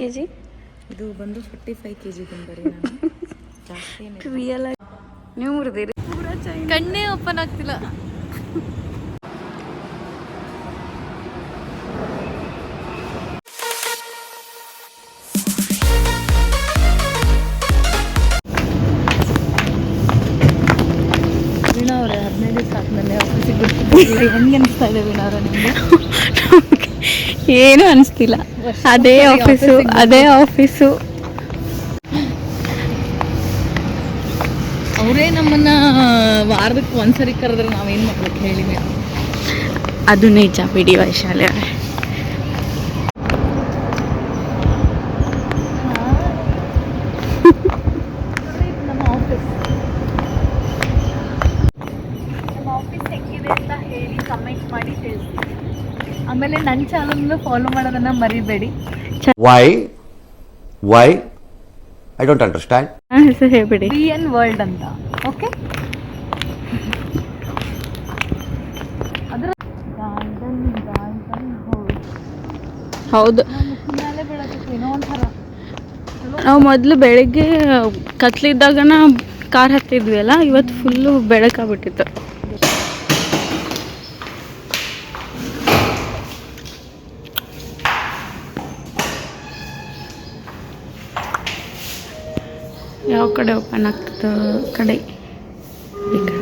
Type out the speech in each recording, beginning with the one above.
kg? ಇದು ಬಂದು 45 kg ಬರೀ ನಾನು ಜಾಸ್ತಿ ರಿಯಲ್ ಆಗಿ ನೀವು ಮುರಿದಿರಿ. ಕಣ್ಣೇ ಓಪನ್ ಆಗ್ತಿಲ್ಲ. ವೀಣಾ ಅವರೇ 15 ದಿವಸ ಆದ್ಮೇಲೆ ಆಫೀಸಿಗೆ ಬರ್ತಿದ್ದಿಲ್ಲ, ಹೆಂಗೆ ಅನಿಸ್ತಾ ಇದೆ ವೀಣಾ ಅವರೇ ನಿಮಗೆ? ಏನೂ ಅನಿಸ್ತಿಲ್ಲ. ಅದೇ ಆಫೀಸು. ಅವರೇ ನಮ್ಮನ್ನ ವಾರಕ್ಕೆ ಒಂದ್ಸರಿ ಕರೆದ್ರೆ ನಾವೇನು ಮಾಡ್ಬೇಕು ಹೇಳಿ ನೀವು? ಅದು ನಿಜ ಬಿಡಿ ವೈಶಾಲಿ ಅವರೇ. ನಮ್ಮ ಆಫೀಸ್ ಹೆಂಗಿದೆ ಅಂತ ಹೇಳಿ ಕಮೆಂಟ್ ಮಾಡಿ ತಿಳಿಸಿ. ಆಮೇಲೆ ನನ್ನ ಚಾನಲ್ನ ಫಾಲೋ ಮಾಡೋದನ್ನ ಮರಿಬೇಡಿ. Y I don't understand. ಹೆಸರು ಹೇಳ್ಬಿಡಿ. BN ವರ್ಲ್ಡ್ ಅಂತ. ಓಕೆ, ಅದರ ಹೌದು. ಮೇಲೆ ಬೀಳೋದಕ್ಕೆ ಏನೋ ಒಂಥರ. ನಾವು ಮೊದಲು ಬೆಳಗ್ಗೆ ಕತ್ಲಿದ್ದಾಗನ ಕಾರ್ ಹತ್ತಿದ್ವಿ ಅಲ್ಲ, ಇವತ್ತು ಫುಲ್ಲು ಬೆಳಕಾಗ್ಬಿಟ್ಟಿತ್ತು. ಯಾವ ಕಡೆ ಓಪನ್ ಆಗ್ತದ? ಕಡೆ ಈ ಕಡೆ.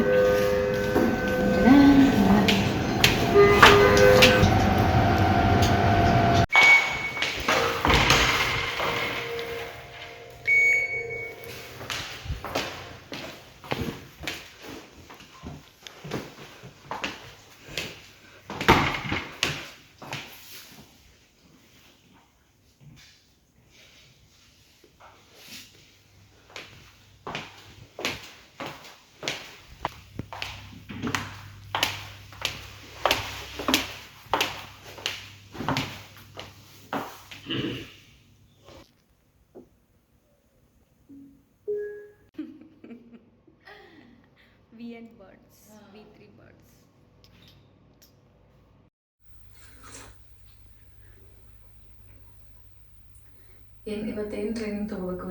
VN birds, V3 birds. ಇವತ್ತೇನು ಟ್ರೈನಿಂಗ್ ತಗೋಬೇಕು?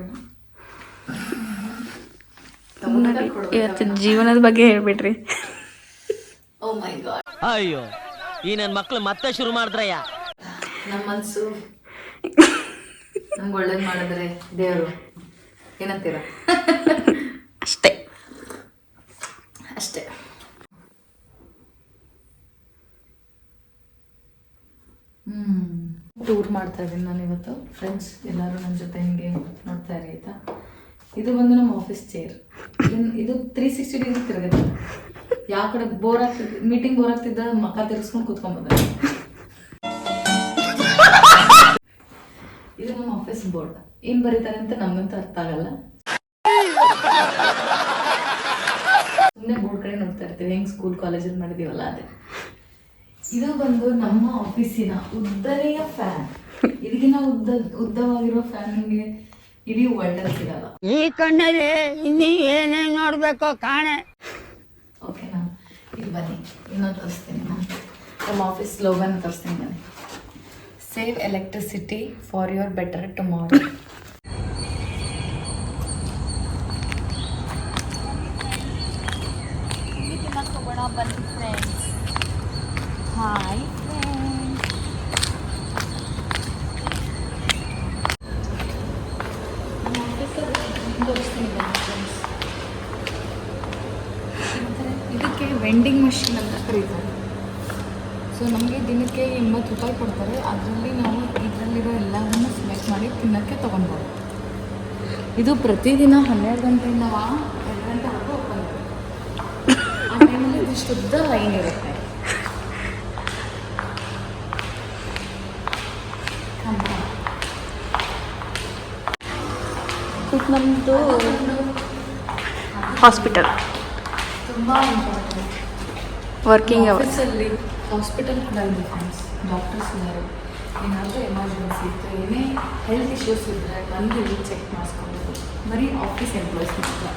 ಇವತ್ತಿನ ಜೀವನದ ಬಗ್ಗೆ ಹೇಳ್ಬಿಡ್ರಿ. ಓ ಮೈ ಗಾಡ್. ಅಯ್ಯೋ, ಈ ನನ್ನ ಮಕ್ಳು ಮತ್ತೆ ಶುರು ಮಾಡಿದ್ರಯ್ಯ. ನಮ್ಮ ಮನಸ್ಸು ನಮ್ಗೆ ಒಳ್ಳೇದು ಮಾಡಿದ್ರೆ ದೇವರು, ಏನಂತೀರ? ಅಷ್ಟೇ. ಟೂರ್ ಮಾಡ್ತಾ ಇದ್ದೀನಿ ನಾನು ಇವತ್ತು. ಫ್ರೆಂಡ್ಸ್ ಎಲ್ಲರೂ ನನ್ನ ಜೊತೆ ಹಿಂಗೆ ನೋಡ್ತಾ ಇರಿ ಆಯ್ತಾ. ಇದು ಬಂದು ನಮ್ಮ ಆಫೀಸ್ ಚೇರ್. ಇದು 360 ಡಿಗ್ರಿ ತಿರುಗುತ್ತೆ. ಯಾವ ಕಡೆ ಬೋರ್ ಆಗ್ತಿದ್ದ, ಮೀಟಿಂಗ್ ಬೋರ್ ಆಗ್ತಿದ್ದ ಮಕ್ಕ ತಿರ್ಸ್ಕೊಂಡು ಕೂತ್ಕೊಂಡ್ಬಂದ. ಇದು ನಮ್ಮ ಆಫೀಸ್ ಬೋರ್ಡ್. ಏನ್ ಬರೀತಾರೆ ಅಂತ ನಮಗಂತೂ ಅರ್ಥ ಆಗಲ್ಲ. ಸುಮ್ಮನೆ ಬೋರ್ಡ್ ಕಡೆ ನೋಡ್ತಾ ಇರ್ತೀವಿ, ಹೆಂಗ್ ಸ್ಕೂಲ್ ಕಾಲೇಜಲ್ಲಿ ಮಾಡಿದೀವಲ್ಲ ಅದೇ. ಇದು ಬಂದು ನಮ್ಮ ಆಫೀಸಿನ ಉದ್ದನೆಯ ಫ್ಯಾನ್. ಇದಕ್ಕಿಂತ ಉದ್ದವಾಗಿರೋ ಫ್ಯಾನ್ ನಿಮಗೆ ಇಡೀ ವರ್ಲ್ಡಲ್ಲಿ ಸಿಗಲ್ಲ. ಈ ಕಣ್ಣಲ್ಲಿ ಇನ್ನೀ ಏನೇನು ನೋಡ್ಬೇಕೋ ಕಾಣೆ. ಓಕೆನಾ? ಇದು ಬನ್ನಿ, ಇನ್ನೊಂದು ತೋರಿಸ್ತೀನಿ ನಾನು. ನಮ್ಮ ಆಫೀಸ್ ಸ್ಲೋಗನ್ ತೋರಿಸ್ತೀನಿ ಬನ್ನಿ. Save electricity for your better tomorrow. ಬನ್ನಿ ಫ್ರೆಂಡ್ಸ್. Hi friends. ಇದಕ್ಕೆ ವೆಂಡಿಂಗ್ ಮಷಿನ್ ಅಂತ ಕರೀತಾರೆ. ಸೊ ನಮಗೆ ದಿನಕ್ಕೆ 80 ರೂಪಾಯಿ ಕೊಡ್ತಾರೆ. ಅದರಲ್ಲಿ ನಾವು ಇದರಲ್ಲಿರೋ ಎಲ್ಲವನ್ನು ಸೆಲೆಕ್ಟ್ ಮಾಡಿ ತಿನ್ನೋಕ್ಕೆ ತೊಗೊಳ್ಬೋದು. ಇದು ಪ್ರತಿದಿನ 12 ಗಂಟೆಯಿಂದ 2 ಗಂಟೆವರೆಗೂ ಓಪನ್ ಇರುತ್ತೆ. ಆ ಟೈಮಲ್ಲಿ ಇದಿಷ್ಟು ಉದ್ದ ಲೈನ್ ಇರುತ್ತೆ. ನಮ್ಮದು ಹಾಸ್ಪಿಟಲ್ ತುಂಬ ಇಂಪಾರ್ಟೆಂಟ್. Working hours. ಆಫೀಸಲ್ಲಿ ಹಾಸ್ಪಿಟಲ್ ಕೂಡ ಇದೆ ಫ್ರೆಂಡ್ಸ್. ಡಾಕ್ಟರ್ಸ್ ಇದ್ದಾರೆ. ಏನಾದರೂ ಎಮರ್ಜೆನ್ಸಿ ಇತ್ತು, ಏನೇ ಹೆಲ್ತ್ ಇಶ್ಯೂಸ್ ಇದ್ದರೆ ಬಂದು ಇಲ್ಲಿ ಚೆಕ್ ಮಾಡಿಸ್ಕೊಬೋದು. ಬರೀ ಆಫೀಸ್ ಎಂಪ್ಲಾಯೀಸ್ ಮಾತ್ರ.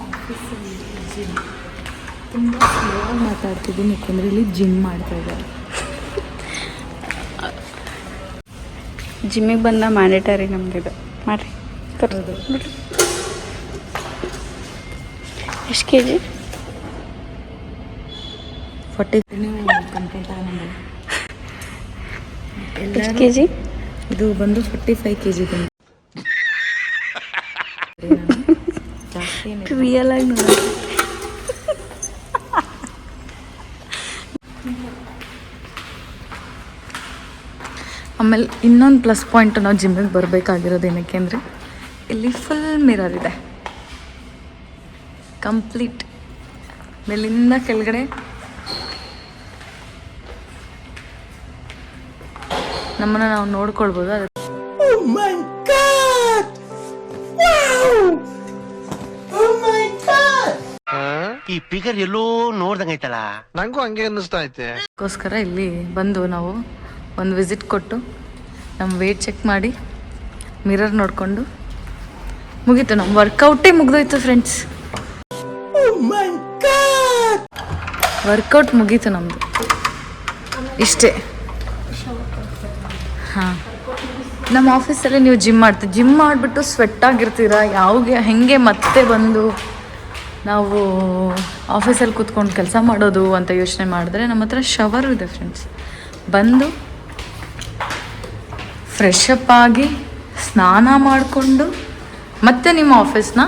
ಆಫೀಸಲ್ಲಿ ಜಿಮ್ ತುಂಬ ಸ್ಲೋ ಆಗಿ ಮಾತಾಡ್ತಿದ್ದೀನಿ ಯಾಕೆಂದರೆ ಇಲ್ಲಿ ಜಿಮ್ ಮಾಡ್ತಾ ಇದ್ದಾರೆ. ಜಿಮ್ಮಿಗೆ ಬಂದ ಮ್ಯಾಂಡೇಟರಿ ನಮ್ದಿದು ಮಾಡಿರಿ ತರೋದು. ಎಷ್ಟು ಕೆ ಜಿ? 40 ಕಂಪ್ಲೀಟ್ ಆಗಿ ಎಷ್ಟು ಕೆ ಜಿ? ಇದು ಬಂದು 45 kg ಬಂದು ಜಾಸ್ತಿ ರಿಯಲ್ ಆಗಿ ನೋಡಿ. ಆಮೇಲೆ ಇನ್ನೊಂದು ಪ್ಲಸ್ ಪಾಯಿಂಟ್ ನಾವು ಜಿಮ್ಮಿಗೆ ಬರಬೇಕಾಗಿರೋದು ಏನಕ್ಕೆ ಅಂದರೆ ಇಲ್ಲಿ ಫುಲ್ ಮಿರರ್ ಇದೆ, ಕಂಪ್ಲೀಟ್ ಮೇಲಿಂದ ಕೆಳಗಡೆ ನಮ್ಮನ್ನು ನಾವು ನೋಡ್ಕೊಳ್ಬೋದು. ಅದು ಈ ಫಿಗರ್ ಎಲ್ಲೋ ನೋಡ್ದಂಗೈತಲ್ಲ, ನಂಗೂ ಹಂಗೆ ಅನ್ನಿಸ್ತಾ ಐತೆ. ಅದಕ್ಕೋಸ್ಕರ ಇಲ್ಲಿ ಬಂದು ನಾವು ಒಂದು ವಿಸಿಟ್ ಕೊಟ್ಟು ನಮ್ಮ ವೇಟ್ ಚೆಕ್ ಮಾಡಿ ಮಿರರ್ ನೋಡಿಕೊಂಡು ಮುಗೀತು. ನಮ್ಮ ವರ್ಕೌಟೇ ಮುಗಿದೋಯ್ತು ಫ್ರೆಂಡ್ಸ್. ವರ್ಕೌಟ್ ಮುಗೀತು ನಮ್ಮದು, ಇಷ್ಟೇ. ಹಾಂ, ನಮ್ಮ ಆಫೀಸಲ್ಲಿ ನೀವು ಜಿಮ್ ಮಾಡಿಬಿಟ್ಟು ಸ್ವೆಟ್ ಆಗಿರ್ತೀರಾ, ಹೆಂಗೆ ಮತ್ತೆ ಬಂದು ನಾವು ಆಫೀಸಲ್ಲಿ ಕೂತ್ಕೊಂಡು ಕೆಲಸ ಮಾಡೋದು ಅಂತ ಯೋಚನೆ ಮಾಡಿದ್ರೆ ನಮ್ಮ ಹತ್ರ ಶವರು ಇದೆ ಫ್ರೆಂಡ್ಸ್. ಬಂದು ಫ್ರೆಶ್ ಅಪ್ ಆಗಿ ಸ್ನಾನ ಮಾಡಿಕೊಂಡು ಮತ್ತೆ ನಿಮ್ಮ ಆಫೀಸ್ನ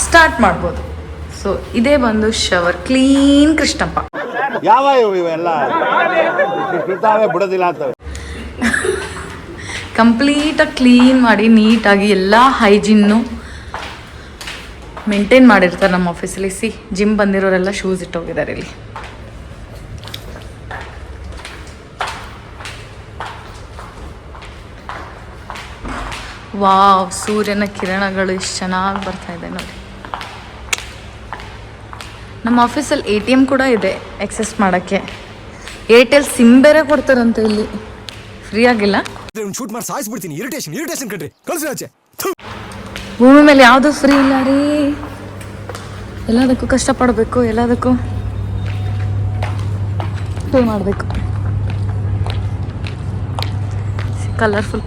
ಸ್ಟಾರ್ಟ್ ಮಾಡ್ಬೋದು. ಸೊ ಇದೇ ಬಂದು ಶವರ್, ಕ್ಲೀನ್ ಕೃಷ್ಣಪ್ಪ. ಯಾವ ಇವೆಲ್ಲ ಬಿಡೋದಿಲ್ಲ ಅಂತ ಕಂಪ್ಲೀಟಾಗಿ ಕ್ಲೀನ್ ಮಾಡಿ ನೀಟಾಗಿ ಎಲ್ಲ ಹೈಜೀನ್ನು ಮೇಂಟೈನ್ ಮಾಡಿರ್ತಾರೆ ನಮ್ಮ ಆಫೀಸಲ್ಲಿ. ಜಿಮ್ ಬಂದಿರೋರೆಲ್ಲ ಶೂಸ್ ಇಟ್ಟೋಗಿದ್ದಾರೆ ಇಲ್ಲಿ. ವಾವ್, ಸೂರ್ಯನ ಕಿರಣಗಳು ಎಷ್ಟು ಚೆನ್ನಾಗಿ ಬರ್ತಾ ಇದೆ ನೋಡಿ. ನಮ್ಮ ಆಫೀಸಲ್ಲಿ ATM ಕೂಡ ಇದೆ ಎಕ್ಸೆಸ್ ಮಾಡೋಕ್ಕೆ. ಏರ್ಟೆಲ್ ಸಿಮ್ ಬೇರೆ ಕೊಡ್ತಾರಂತೆ ಇಲ್ಲಿ, ಫ್ರೀ ಆಗಿಲ್ಲ. ಶೂಟ್ ಮಾಡಿ ಸಾಯಿಸ್ಬಿಡ್ತೀನಿ. ಇರಿಟೇಷನ್ ಕಣ್ರಿ, ಕಳ್ಸಿ ಆಚೆ. ಭೂಮಿ ಮೇಲೆ ಯಾವುದು ಫ್ರೀ ಇಲ್ಲ ರೀ, ಎಲ್ಲದಕ್ಕೂ ಕಷ್ಟಪಡಬೇಕು, ಎಲ್ಲದಕ್ಕೂ ಪೇ ಮಾಡಬೇಕು. ಕಲರ್ಫುಲ್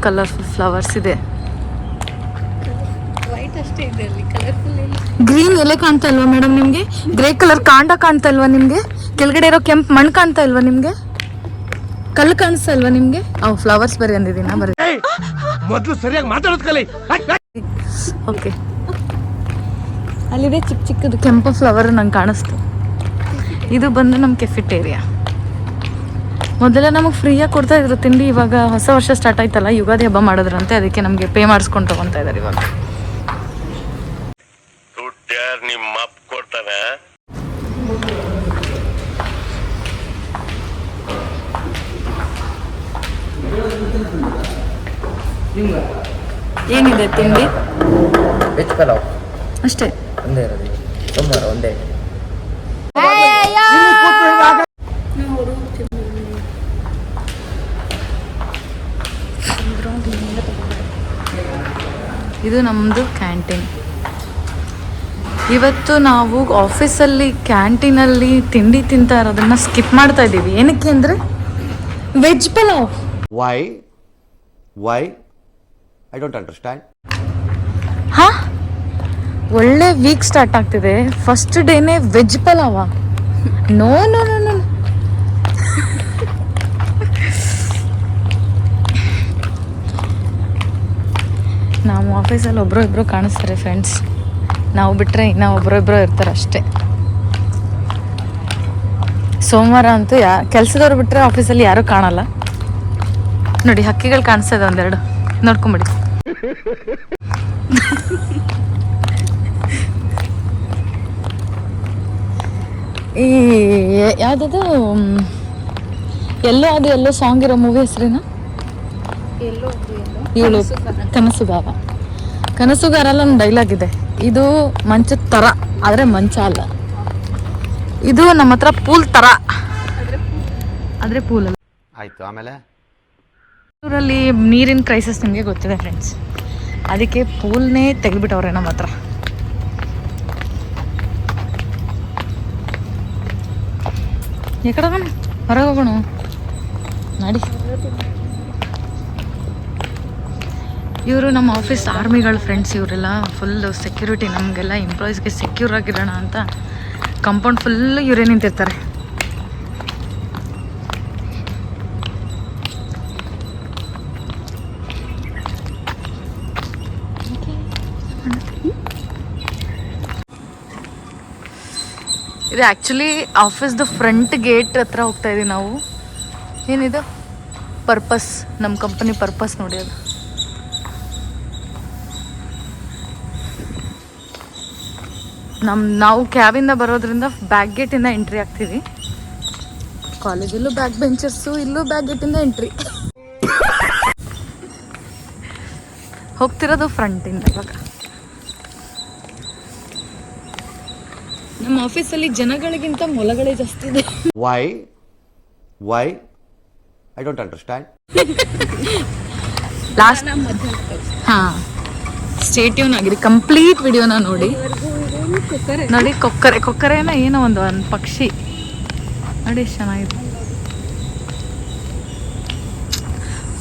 ಫ್ಲವರ್ಸ್ ಇದೆ. ವೈಟ್ ಅಷ್ಟೇ ಇದೆ ಅಲ್ಲಿ, ಕಲರ್ಫುಲ್ ಇಲ್ಲ. ಗ್ರೀನ್ ಎಲೆ ಕಾಣ್ತಾ ಇಲ್ವಾ ಮೇಡಮ್ ನಿಮಗೆ? ಗ್ರೇ ಕಲರ್ ಕಾಂಡ ಕಾಣ್ತಾ ಇಲ್ವಾ ನಿಮಗೆ? ಕೆಳಗಡೆ ಇರೋ ಕೆಂಪು ಮಣ್ಣು ಕಾಣ್ತಾ ಇಲ್ವಾ ನಿಮಗೆ? ಕಲ್ಲು ಕಾಣಿಸ್ತಾ ಇಲ್ವಾ ನಿಮಗೆ? ಅವು ಫ್ಲವರ್ಸ್ ಬರೀ ಅಂದಿದ್ದೀನ ಬರೀ. ಮೊದಲು ಸರಿಯಾಗಿ ಮಾತಾಡೋದು ಕಲಿ. ಓಕೆ, ಅಲ್ಲಿದೆ ಚಿಕ್ಕದು ಕೆಂಪು ಫ್ಲವರ್ ನಂಗೆ ಕಾಣಿಸ್ತು. ಇದು ಬಂದು ನಮ್ಮ ಕೆಫೆಟೇರಿಯಾ. ಮೊದಲೆಲ್ಲ ನಮಗೆ ಫ್ರೀಯಾಗಿ ಕೊಡ್ತಾ ಇದ್ರು ತಿಂಡಿ. ಇವಾಗ ಹೊಸ ವರ್ಷ ಸ್ಟಾರ್ಟ್ ಆಯ್ತಲ್ಲ, ಯುಗಾದಿ ಹಬ್ಬ ಮಾಡೋದ್ರಂತೆ, ಅದಕ್ಕೆ ನಮಗೆ ಪೇ ಮಾಡಿಸ್ಕೊಂಡು ತಗೊತಾ ಇದ್ದಾರೆ ಇವಾಗ. ನಿಮ್ಮ ಅಪ್ಪ ಕೊಡ್ತಾನೆ. ಏನಿದೆ ತಿಂಡಿ? ವೆಜ್ ಪಲಾವ್ ಅಷ್ಟೇ. ಒಂದೇ ಇರೋದು, ಸೋಮವಾರ ಒಂದೇ. ಇದು ನಮ್ಮದು ಕ್ಯಾಂಟೀನ್. ಇವತ್ತು ನಾವು ಆಫೀಸಲ್ಲಿ ಕ್ಯಾಂಟೀನಲ್ಲಿ ತಿಂಡಿ ತಿಂತಾ ಇರೋದನ್ನ ಸ್ಕಿಪ್ ಮಾಡ್ತಾ ಇದ್ದೀವಿ. ಏನಕ್ಕೆ ಅಂದರೆ veg pulao. Why I don't understand. ಹಾ, ಒಳ್ಳೆ ವೀಕ್ ಸ್ಟಾರ್ಟ್ ಆಗ್ತಿದೆ, ಫಸ್ಟ್ ಡೇನೇ veg pulao? No no no no. ನಾವು ಆಫೀಸಲ್ಲಿ ಒಬ್ಬರು ಕಾಣಿಸ್ತಾರೆ ಫ್ರೆಂಡ್ಸ್. ನಾವು ಬಿಟ್ಟರೆ ಇನ್ನೂ ಒಬ್ಬರು ಇರ್ತಾರೆ ಅಷ್ಟೇ. ಸೋಮವಾರ ಅಂತೂ ಕೆಲಸದವ್ರು ಬಿಟ್ಟರೆ ಆಫೀಸಲ್ಲಿ ಯಾರೂ ಕಾಣಲ್ಲ ನೋಡಿ. ಹಕ್ಕಿಗಳು ಕಾಣಿಸ್ತಾ ಇದೆ ಒಂದೆರಡು, ನೋಡ್ಕೊಂಬಿಡಿ. ಈ ಯಾವುದದು ಎಲ್ಲೋ ಸಾಂಗ್ ಇರೋ ಮೂವಿ ಹೆಸರೇನು? ಏಳು ಕನಸುಗಾರ ಅಲ್ಲ, ಒಂದು ಡೈಲಾಗ್ ಇದೆ. ಇದು ಮಂಚದ ಥರ, ಆದರೆ ಮಂಚ ಅಲ್ಲ. ಇದು ನಮ್ಮ ಹತ್ರ ಪೂಲ್ ಥರ, ಆದರೆ ಪೂಲ್ ಅಲ್ಲ. ಆಯ್ತು. ಆಮೇಲೆ ಊರಲ್ಲಿ ನೀರಿನ ಕ್ರೈಸಿಸ್ ನಿಮಗೆ ಗೊತ್ತಿದೆ ಫ್ರೆಂಡ್ಸ್, ಅದಕ್ಕೆ ಪೂಲ್ನೇ ತೆಗೆದ್ಬಿಟ್ಟವ್ರೆ ನಮ್ಮ ಹತ್ರ. ಎಕಡೆ ಹೋಗೋಣ? ಹೊರಗೆ ಹೋಗೋಣ ನಡಿ. ಇವರು ನಮ್ಮ ಆಫೀಸ್ ಆರ್ಮಿಗಳ ಫ್ರೆಂಡ್ಸ್. ಇವರೆಲ್ಲ ಫುಲ್ ಸೆಕ್ಯೂರಿಟಿ, ನಮಗೆಲ್ಲ ಎಂಪ್ಲಾಯೀಸ್ಗೆ ಸೆಕ್ಯೂರ್ ಆಗಿರೋಣ ಅಂತ ಕಾಂಪೌಂಡ್ ಫುಲ್ ಇವರೇ ನಿಂತಿರ್ತಾರೆ. ಇದು ಆ್ಯಕ್ಚುಲಿ ಆಫೀಸ್ದು ಫ್ರಂಟ್ ಗೇಟ್ ಹತ್ರ ಹೋಗ್ತಾ ಇದೀವಿ ನಾವು. ಏನಿದು ಪರ್ಪಸ್, ನಮ್ಮ ಕಂಪನಿ ಪರ್ಪಸ್ ನೋಡಿ. ಅದು ನಾವು ಕ್ಯಾಬಿಂದ ಬರೋದ್ರಿಂದ ಬ್ಯಾಕ್ ಗೇಟಿಂದ ಎಂಟ್ರಿ ಆಗ್ತೀವಿ. ಕಾಲೇಜಲ್ಲೂ ಬ್ಯಾಕ್ ಬೆಂಚರ್ಸು, ಇಲ್ಲೂ ಬ್ಯಾಕ್ ಗೇಟಿಂದ ಎಂಟ್ರಿ. ಹೋಗ್ತಿರೋದು ಫ್ರಂಟಿಂದ. ಇವಾಗ ನಮ್ಮ ಆಫೀಸಲ್ಲಿ ಜನಗಳಿಗಿಂತ ಮೊಲಗಳೇ ಜಾಸ್ತಿ ಇದೆ. Y I don't understand. Last ಹಾಂ ಸ್ಟೇಟ್ಯೂನ್ ಆಗಿದೆ. ಕಂಪ್ಲೀಟ್ ವಿಡಿಯೋನ ನೋಡಿ. ನೋಡಿ ಕೊಕ್ಕರೆನ ಏನೋ ಒಂದು ಪಕ್ಷಿ ನೋಡಿ, ಎಷ್ಟು ಚೆನ್ನಾಗಿದೆ.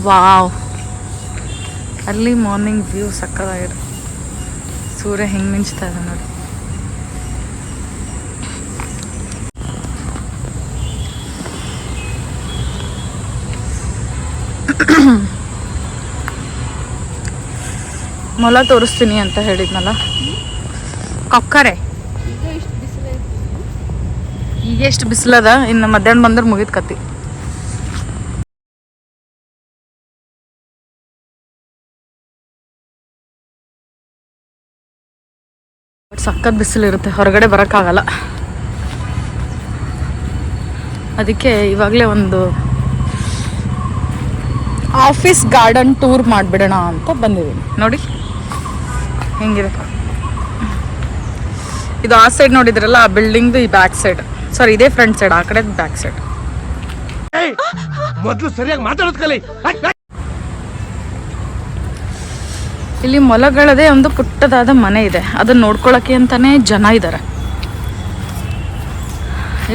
ವಾವ್, ಅಲ್ಲಿ ಮಾರ್ನಿಂಗ್ ವ್ಯೂ ಸಕ್ಕತ್ತಾಗಿದೆ. ಸೂರ್ಯ ಹೆಂಗೆ ಮಿಂಚ್ತಾ ಇದೆ ನೋಡಿ. ಮೊಲ ತೋರಿಸ್ತೀನಿ ಅಂತ ಹೇಳಿದ್ನಲ್ಲ, ಕೊಕ್ಕರೆ. ಈಗ ಎಷ್ಟು ಬಿಸಿಲದ, ಇನ್ನು ಮಧ್ಯಾಹ್ನ ಬಂದ್ರೆ ಮುಗಿದ ಕತ್ತಿ. ಸಖತ್ ಬಿಸಿಲಿರುತ್ತೆ, ಹೊರಗಡೆ ಬರೋಕ್ಕಾಗಲ್ಲ. ಅದಕ್ಕೆ ಇವಾಗಲೇ ಒಂದು ಆಫೀಸ್ ಗಾರ್ಡನ್ ಟೂರ್ ಮಾಡಿಬಿಡೋಣ ಅಂತ ಬಂದಿದ್ದೀನಿ. ನೋಡಿ ಹೆಂಗಿದೆ. ಇದು ಆ ಸೈಡ್ ನೋಡಿದ್ರಲ್ಲ, ಆ ಬಿಲ್ಡಿಂಗ್ದು ಈ ಬ್ಯಾಕ್ ಸೈಡ್, ಸಾರಿ ಇದೇ ಫ್ರಂಟ್ ಸೈಡ್, ಆ ಕಡೆ ಬ್ಯಾಕ್ ಸೈಡ್. ಮೊದಲು ಸರಿಯಾಗಿ ಮಾತಾಡೋದು ಕಲಿ. ಇಲ್ಲಿ ಮೊಲಗಳದೇ ಒಂದು ಪುಟ್ಟದಾದ ಮನೆ ಇದೆ. ಅದನ್ನ ನೋಡ್ಕೊಳಕ್ಕೆ ಅಂತಾನೆ ಜನ ಇದ್ದಾರೆ.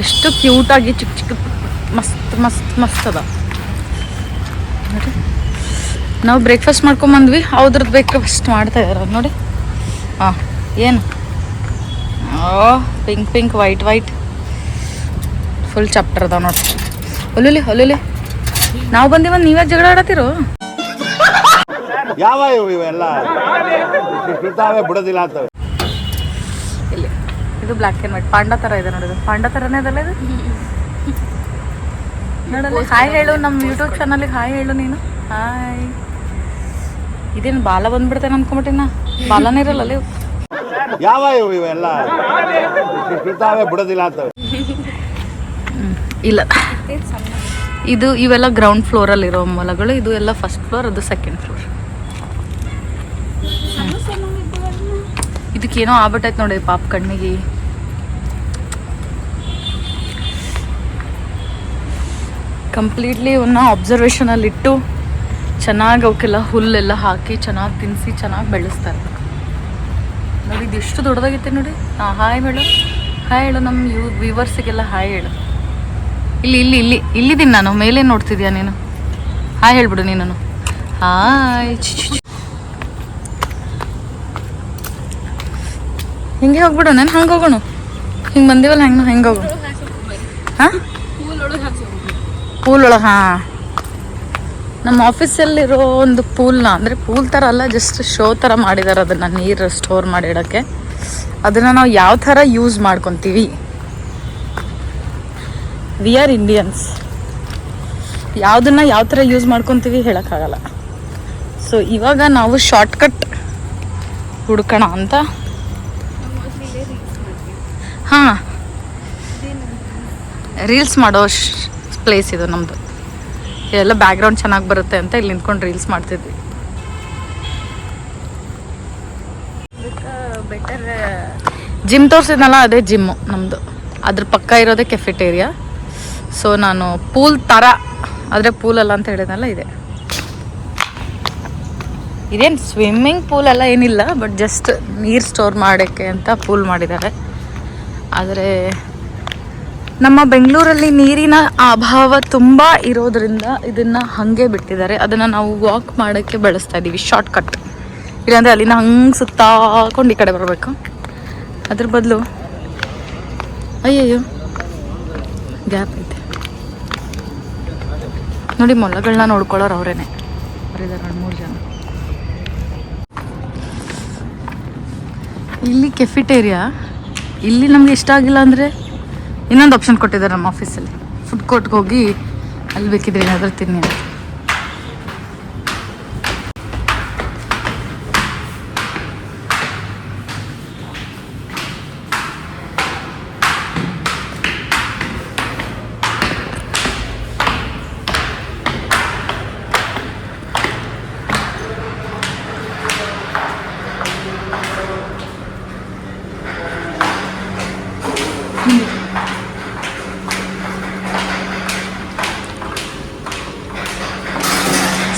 ಎಷ್ಟು ಕ್ಯೂಟಾಗಿ ಚಿಕ್ಕ ಚಿಕ್ಕ ಮಸ್ತ್ ಮಸ್ತ್ ಮಸ್ತ್ ಅದ. ನಾವು ಬ್ರೇಕ್ಫಾಸ್ಟ್ ಮಾಡ್ಕೊಂಬಂದ್ವಿ, ಅವ್ರದ್ದು ಬ್ರೇಕ್ಫಾಸ್ಟ್ ಮಾಡ್ತಾ ಇದಾರೆ ನೋಡಿ. ಹಾಂ, ಏನು pink pink white white full chapter ಅದಾವ ನೋಡಿ. ಹೊಲುಲಿ ಹೊಲುಲಿ ನಾವು ಬಂದಿವ, ನೀವೇ ಜಗಳ ಆಡತ್ತಿರೋ? ಯಾವ ಇವೆಲ್ಲ ಬಿಡೋದಿಲ್ಲ ಅಂತವೆ. ಇಲ್ಲಿ ಇದು ಬ್ಲ್ಯಾಕ್ ಆ್ಯಂಡ್ ವೈಟ್ ಪಾಂಡ ಥರ ಇದೆ ನೋಡಿದು. ಪಾಂಡ ಥರನೇ ಅದಲ್ಲ ಇದು. ನೋಡಲ್ಲ, ಹಾಯ್ ಹೇಳು ನಮ್ಮ ಯೂಟ್ಯೂಬ್ ಚಾನಲಿಗೆ. ಹಾಯ್ ಹೇಳು ನೀನು. ಹಾಯ್. ಇದೇನು ಬಾಲ ಬಂದ್ಬಿಡ್ತೇನೆ ಅನ್ಕೊಂಬಿಟ್ಟಿನ. ಬಾಲನೇ ಇರಲ್ಲ ಇವು. ಯಾವ ಇವೆಲ್ಲ ಬಿಡೋದಿಲ್ಲ ಅಂತವೆ. ಇಲ್ಲ, ಇದು ಇವೆಲ್ಲ ಗ್ರೌಂಡ್ ಫ್ಲೋರಲ್ಲಿರೋ ಮೊಲಗಳು. ಇದು ಎಲ್ಲ ಫಸ್ಟ್ ಫ್ಲೋರ್, ಅದು ಸೆಕೆಂಡ್ ಫ್ಲೋರ್. ಇದಕ್ಕೇನೋ ಆಗ್ಬಿಟ್ಟೈತೆ ನೋಡಿ ಪಾಪ ಕಣ್ಣಿಗೆ. ಕಂಪ್ಲೀಟ್ಲಿ ಇವನ್ನ ಅಬ್ಸರ್ವೇಷನಲ್ಲಿಟ್ಟು ಚೆನ್ನಾಗಿ ಅವಕ್ಕೆಲ್ಲ ಹುಲ್ಲೆಲ್ಲ ಹಾಕಿ ಚೆನ್ನಾಗಿ ತಿನ್ನಿಸಿ ಚೆನ್ನಾಗಿ ಬೆಳೆಸ್ತಾರೆ ನೋಡಿ. ಇದು ಎಷ್ಟು ದೊಡ್ಡದಾಗೈತೆ ನೋಡಿ. ಹಾಯ್ ಹೇಳು, ಹಾಯ್ ಹೇಳು ನಮ್ಮ ವ್ಯೂವರ್ಸಿಗೆಲ್ಲ ಹಾಯ್ ಹೇಳು. ಇಲ್ಲಿ ಇಲ್ಲಿ ಇಲ್ಲಿ ಇಲ್ಲಿದ್ದೀನಿ ನಾನು, ಮೇಲೆ ನೋಡ್ತಿದ್ಯಾ ನೀನು? ಹಾಯ್ ಹೇಳ್ಬಿಡು ನೀನು. ಹಾಯ್. ಹಿಂಗೆ ಹೋಗ್ಬಿಡು. ನಾನು ಹಂಗೆ ಹೋಗೋಣ. ಹಿಂಗೆ ಬಂದಿವಲ್ಲ, ಹೆಂಗೆ ಹೋಗೋಣ? ಹಾಂ, ಪೂಲ್ ಒಳಗೆ. ಹಾಂ, ನಮ್ಮ ಆಫೀಸಲ್ಲಿರೋ ಒಂದು ಪೂಲ್ನ, ಅಂದರೆ ಪೂಲ್ ಥರ ಅಲ್ಲ, ಜಸ್ಟ್ ಶೋ ಥರ ಮಾಡಿದ್ದಾರೆ. ಅದನ್ನು ನೀರು ಸ್ಟೋರ್ ಮಾಡಿ ಇಡೋಕ್ಕೆ. ಅದನ್ನು ನಾವು ಯಾವ ಥರ ಯೂಸ್ ಮಾಡ್ಕೊತೀವಿ. ವಿ ಆರ್ ಇಂಡಿಯನ್ಸ್, ಯಾವುದನ್ನು ಯಾವ ಥರ ಯೂಸ್ ಮಾಡ್ಕೊತೀವಿ ಹೇಳೋಕ್ಕಾಗಲ್ಲ. ಸೊ ಇವಾಗ ನಾವು ಶಾರ್ಟ್ಕಟ್ ಹುಡ್ಕೋಣ ಅಂತ. ಹಾಂ, ರೀಲ್ಸ್ ಮಾಡೋ ಪ್ಲೇಸ್ ಇದು ನಮ್ಮದು. ಎಲ್ಲ ಬ್ಯಾಕ್ಗ್ರೌಂಡ್ ಚೆನ್ನಾಗಿ ಬರುತ್ತೆ ಅಂತ ಇಲ್ಲಿ ನಿಂತ್ಕೊಂಡು ರೀಲ್ಸ್ ಮಾಡ್ತಿದ್ವಿ. ಬೆಟರ್ ಜಿಮ್ ತೋರಿಸಿದ್ನಲ್ಲ, ಅದೇ ಜಿಮ್ಮು ನಮ್ಮದು. ಅದ್ರ ಪಕ್ಕ ಇರೋದೇ ಕೆಫೆಟೇರಿಯಾ. ಸೊ ನಾನು ಪೂಲ್ ಥರ, ಆದರೆ ಪೂಲ್ ಅಲ್ಲ ಅಂತ ಹೇಳಿದ್ನಲ್ಲ, ಇದೆ. ಇದೇನು ಸ್ವಿಮ್ಮಿಂಗ್ ಪೂಲ್ ಎಲ್ಲ ಏನಿಲ್ಲ, ಬಟ್ ಜಸ್ಟ್ ನೀರು ಸ್ಟೋರ್ ಮಾಡೋಕ್ಕೆ ಅಂತ ಪೂಲ್ ಮಾಡಿದ್ದಾರೆ. ಆದರೆ ನಮ್ಮ ಬೆಂಗಳೂರಲ್ಲಿ ನೀರಿನ ಅಭಾವ ತುಂಬ ಇರೋದ್ರಿಂದ ಇದನ್ನು ಹಾಗೆ ಬಿಟ್ಟಿದ್ದಾರೆ. ಅದನ್ನು ನಾವು ವಾಕ್ ಮಾಡೋಕ್ಕೆ ಬಳಸ್ತಾ ಇದ್ದೀವಿ, ಶಾರ್ಟ್ ಕಟ್. ಇಲ್ಲಾಂದರೆ ಅಲ್ಲಿನ ಹಂಗೆ ಸುತ್ತಾಕೊಂಡು ಈ ಕಡೆ ಬರಬೇಕು. ಅದ್ರ ಬದಲು ಅಯ್ಯಯ್ಯೋ ಗ್ಯಾಪ್ ಐತೆ ನೋಡಿ. ಮೊಲಗಳನ್ನ ನೋಡ್ಕೊಳ್ಳೋರು ಅವರೇನೆ ಬರೀದಾರೆ 2-3 ಜನ. ಇಲ್ಲಿ ಕೆಫಿಟೇರಿಯಾ. ಇಲ್ಲಿ ನಮ್ಗೆ ಇಷ್ಟ ಆಗಿಲ್ಲ ಅಂದರೆ ಇನ್ನೊಂದು ಆಪ್ಷನ್ ಕೊಟ್ಟಿದ್ದಾರೆ ನಮ್ಮ ಆಫೀಸಲ್ಲಿ, ಫುಡ್ ಕೋರ್ಟ್ಗೆ ಹೋಗಿ ಅಲ್ಲಿ ಬೇಕಿದ್ರೆ ಏನಾದರೂ ತಿನ್ನಿ ಅಂತ.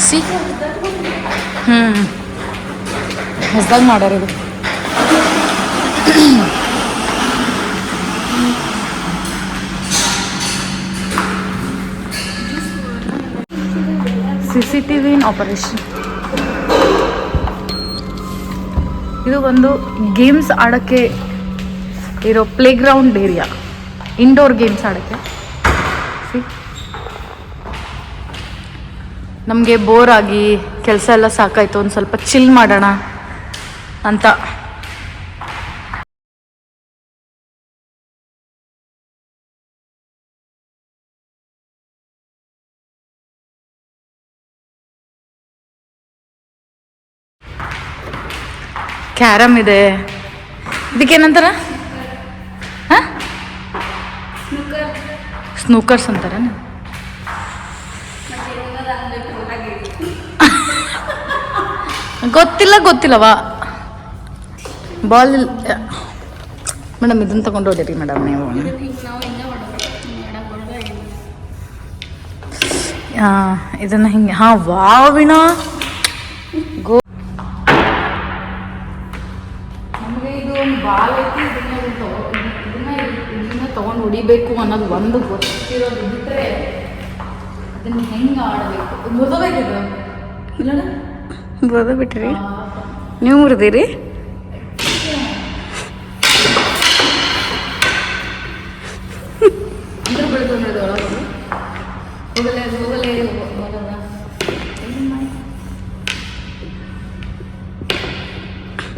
ಸಿ ಹೊಸ್ದಾಗಿ ಮಾಡ್ಯಾರ ಇದು. CCTV ಇನ್ ಆಪರೇಷನ್. ಇದು ಒಂದು ಗೇಮ್ಸ್ ಆಡೋಕ್ಕೆ ಇರೋ play ground area, indoor games ಆಡೋಕ್ಕೆ. ನಮಗೆ ಬೋರ್ ಆಗಿ ಕೆಲಸ ಎಲ್ಲ ಸಾಕಾಯಿತು, ಒಂದು ಸ್ವಲ್ಪ ಚಿಲ್ ಮಾಡೋಣ ಅಂತ ಕ್ಯಾರಮ್ ಇದೆ. ಇದಕ್ಕೇನಂತಾರ? ಹಾಂ, ಸ್ನೂಕರ್ಸ್ ಅಂತಾರ. ಗೊತ್ತಿಲ್ಲವಾ ಬಾಲ್ ಮೇಡಮ್. ಇದನ್ನು ತಗೊಂಡು ಹೋದಿರಿ ಮೇಡಮ್ ನೀವು. ಇದನ್ನು ಹಿಂಗೆ ವಾವಿನ ಗೋ. ನಮಗೆ ಇದು ಒಂದು ಬಾಲ್ ಐತಿ, ಇದನ್ನ ತೊಗೊಂಡು ಹೊಡಿಬೇಕು ಅನ್ನೋದು ಒಂದು ಗೊತ್ತಿರೋದು ಬಿಟ್ಟರೆ ಅದನ್ನು ಹೆಂಗೆ ಆಡಬೇಕು ಮುರಿದೋಗಿದ್ದು ಇಲ್ಲ. ಬರೋದು ಬಿಟ್ರಿ ನೀವು ಮುರಿದಿರಿ.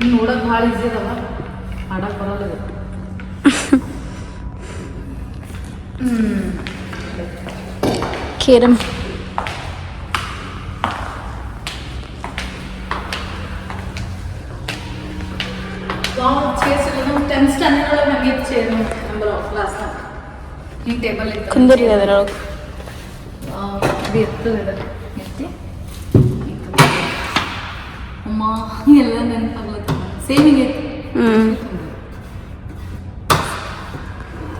ಇನ್ನು ನೋಡೋಕೆ ಭಾಳ ಈಸಿ ಅದಾವ, ಆಡಕ್ಕೆ ಬರೋಲ್ಲ. ಕೇರಮ್ ಕುಂದರಿ ಅದರೊಳಗೆ ಅಮ್ಮ ಎಲ್ಲ ನೆನಪಾಗ್ಲತ್ತ. ಸೇಮ್ ಹಿಂಗೈತಿ.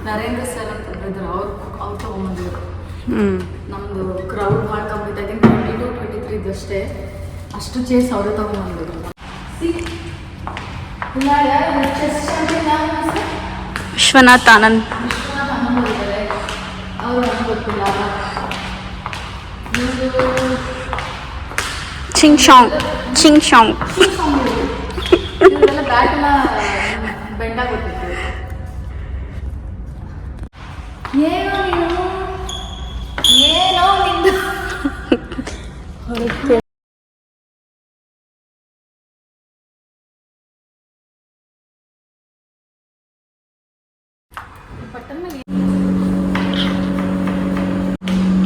ನರೇಂದ್ರ ಸರ್ ಅಂತಂದಿದ್ರು, ಅವ್ರು ತೊಗೊಂಬಂದಿದ್ರು. ನಮ್ಮದು ಕ್ರೌಡ್ ಭಾಳ ಕಮ್ಮಿ ಇತ್ತು. 22-23 ಇದ್ದಷ್ಟೇ. ಅಷ್ಟು ಚೇರ್ಸ್ ಅವರೇ ತೊಗೊಂಬಂದಿದ್ರು. ವಿಶ್ವನಾಥ್ ಆನಂದ್. ಚಿಂಗ್ ಶಾಂಗ್ ಬ್ಯಾಟ್ ಎಲ್ಲ ಬೆಂಡಾಗ್ಬಿಟ್ಟಿತ್ತು. ಏನೋ ನಿಂದು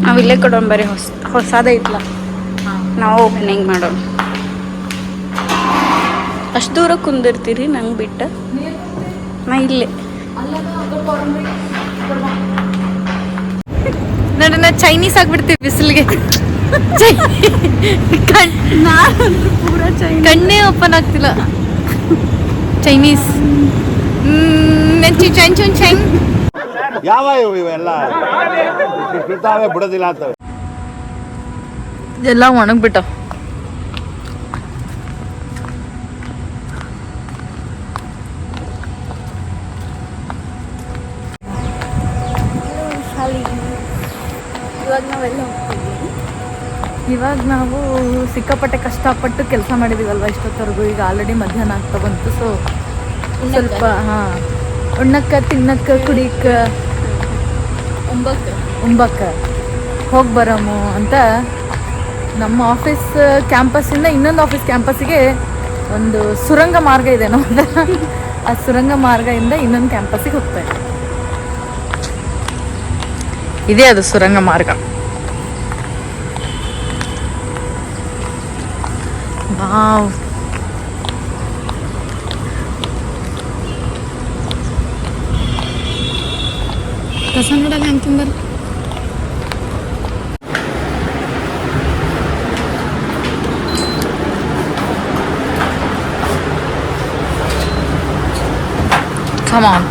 ನಾವು ಇಲ್ಲೇ ಕೊಡೋಣ, ಬರೀ ಹೊಸದೈತ್ಲ, ನಾವು ಓಪನಿಂಗ್ ಮಾಡೋಣ. ಅಷ್ಟು ದೂರ ಕುಂದಿರ್ತೀರಿ ನಂಗೆ ಬಿಟ್ಟ? ನಾ ಇಲ್ಲೇ ನೋಡಿ, ನಾ ಚೈನೀಸ್ ಆಗ್ಬಿಡ್ತೀವಿ ಬಿಸಿಲಿಗೆ. ಕಣ್ಣೇ ಓಪನ್ ಆಗ್ತಿಲ್ಲ. ಚೈನೀಸ್ ಯಾವ ಇವೆಲ್ಲ ಬಿಡೋದಿಲ್ಲ ಅಂತ ಎಲ್ಲ ಒಣಗ್ಬಿಟ್ಟ. ಇವಾಗ ನಾವು ಸಿಕ್ಕಾಪಟ್ಟೆ ಕಷ್ಟಪಟ್ಟು ಕೆಲಸ ಮಾಡಿದೀವಲ್ವ ಇಷ್ಟೊತ್ತವರೆಗೂ. ಈಗ ಆಲ್ರೆಡಿ ಮಧ್ಯಾಹ್ನ ಆಗ್ತಾ ಬಂತು. ಸೊ ಸ್ವಲ್ಪ ಉಣ್ಣಕ್ಕೆ ತಿನ್ನಕ್ಕೆ ಕುಡಿಯಕ್ಕೆ ಉಂಬಕ್ಕೆ ಹೋಗಿ ಬರಮು ಅಂತ ನಮ್ಮ ಆಫೀಸ್ ಕ್ಯಾಂಪಸ್ಸಿಂದ ಇನ್ನೊಂದು ಆಫೀಸ್ ಕ್ಯಾಂಪಸ್ಸಿಗೆ ಒಂದು ಸುರಂಗ ಮಾರ್ಗ ಇದೆ ನೋಡಿ. ಆ ಸುರಂಗ ಮಾರ್ಗದಿಂದ ಇನ್ನೊಂದು ಕ್ಯಾಂಪಸ್ಸಿಗೆ ಹೋಗ್ತಾ ಇದೆ ಅದು ಸುರಂಗ ಮಾರ್ಗ. ವಾವ್, ಕಸ ನೋಡಲ್ಲ ಅಂತಂದ್ರೆ come on.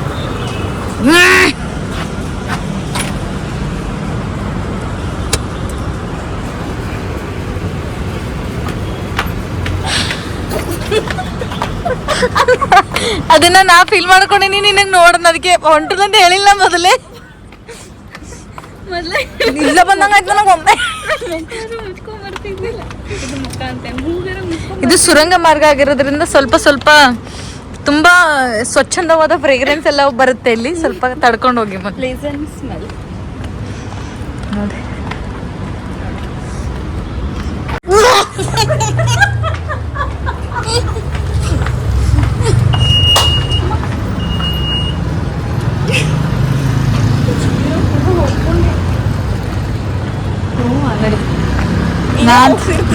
ಅದನ್ನ ನಾ ಫೀಲ್ ಮಾಡ್ಕೊಂಡಿನಿ, ನಿನಗೆ ನೋಡೋಣ ಅದಕ್ಕೆ ಹೊಂಟದಂತ ಹೇಳಿಲ್ಲ ಮೊದಲೇ. ಇಲ್ಲ ಬಂದಂಗ ಆಯ್ತು ನನಗೆ ಒಮ್ಮೆ. ಇದು ಸುರಂಗ ಮಾರ್ಗ ಆಗಿರೋದ್ರಿಂದ ಸ್ವಲ್ಪ ಸ್ವಲ್ಪ ತುಂಬಾ ಸ್ವಚ್ಛಂದವಾದ ಫ್ರೇಗ್ರೆನ್ಸ್ ಎಲ್ಲ ಬರುತ್ತೆ ಇಲ್ಲಿ. ಸ್ವಲ್ಪ ತಡ್ಕೊಂಡು ಹೋಗಿ ಮತ್ತೆ ನೋಡಿ.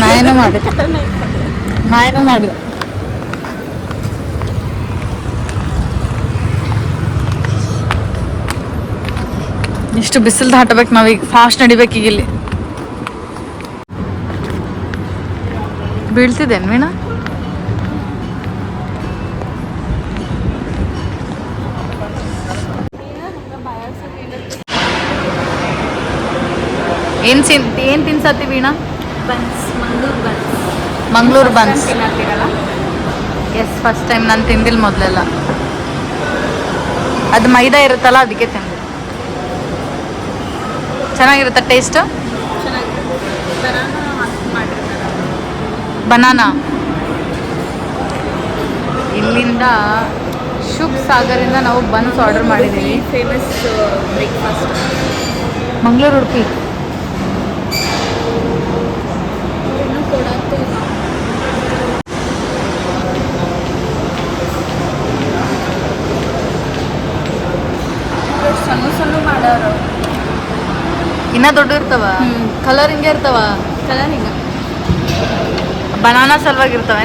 ನಾನೇನೋ ಮಾಡಿದೆ. ಇಷ್ಟು ಬಿಸಿಲು ದಾಟಬೇಕು ನಾವೀಗ. ಫಾಸ್ಟ್ ನಡಿಬೇಕು ಈಗ. ಇಲ್ಲಿ ಬೀಳ್ತಿದ್ದೇನು ವೀಣಾ? ಏನ್ ತಿನ್ಸತ್ತಿ Veena? Mangaluru buns. Yes, first time ನಾನು ತಿಂದಿಲ್ಲ ಮೊದಲೆಲ್ಲ. ಅದು ಮೈದಾ ಇರುತ್ತಲ್ಲ ಅದಕ್ಕೆ ತಿಂದೆ. ಚೆನ್ನಾಗಿರುತ್ತೆ ಟೇಸ್ಟ್. ಬನಾನಾ. ಇಲ್ಲಿಂದ ಶುಭ್ ಸಾಗರಿಂದ ನಾವು ಬನ್ಸ್ ಆರ್ಡರ್ ಮಾಡಿದ್ದೀವಿ. Famous breakfast Mangaluru Udupi. ಸಣ್ಣ ಮಾಡೋರು ಇನ್ನ ದೊಡ್ಡ ಇರ್ತಾವ. ಕಲರ್ ಹಿಂಗೆ ಇರ್ತಾವ. ಕಲರ್ ಹಿಂಗ ಬನಾನಾ ಸಲುವಾಗಿ ಇರ್ತಾವ.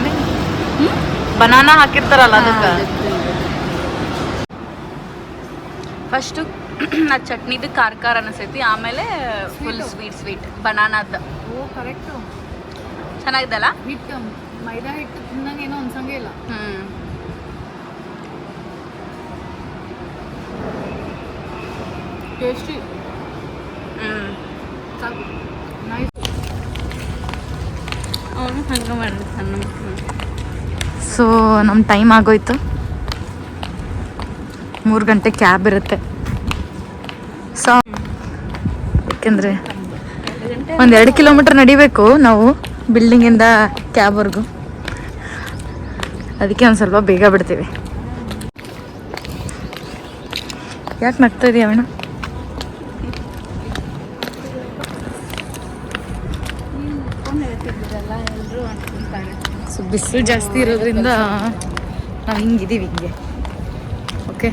ಬನಾನಾ ಹಾಕಿರ್ತಾರಲ್ಲ ಅದಕ್ಕೆ. ಫಸ್ಟು ಆ ಚಟ್ನಿದು ಖಾರ ಅನಿಸ್ತೈತಿ, ಆಮೇಲೆ ಫುಲ್ ಸ್ವೀಟ್ ಬನಾನಾದ. ಓ ಕರೆಕ್ಟು, ಚೆನ್ನಾಗಿದ್ದಲ್ಲ. ಹಿಟ್ಟು ಮೈದಾ ಹಿಟ್ಟು ತಿನ್ನಂಗೆ ಏನೋ ಅನ್ಸಂಗೆ ಇಲ್ಲ. ಟೇಸ್ಟಿ. ಸಾಕು, ನೈಸ್. ಅವನು ಹಂಗೆ ಮಾಡಿರ್ತಾನೆ. ಸೊ ನಮ್ಮ ಟೈಮ್ ಆಗೋಯ್ತು. 3 ಗಂಟೆ ಕ್ಯಾಬ್ ಇರುತ್ತೆ. ಸೊ ಯಾಕೆಂದರೆ 1-2 ಕಿಲೋಮೀಟರ್ ನಡಿಬೇಕು ನಾವು ಬಿಲ್ಡಿಂಗಿಂದ ಕ್ಯಾಬ್ವರೆಗೂ. ಅದಕ್ಕೆ ಒಂದು ಸ್ವಲ್ಪ ಬೇಗ ಬಿಡ್ತೀವಿ. ಯಾಕೆ ನಗ್ತಾ ಇದೀಯ ಅಣ್ಣ? ಸೊ ಬಿಸಿಲು ಜಾಸ್ತಿ ಇರೋದ್ರಿಂದ ನಾವು ಹಿಂಗಿದ್ದೀವಿ ಹಿಂಗೆ. ಓಕೆ,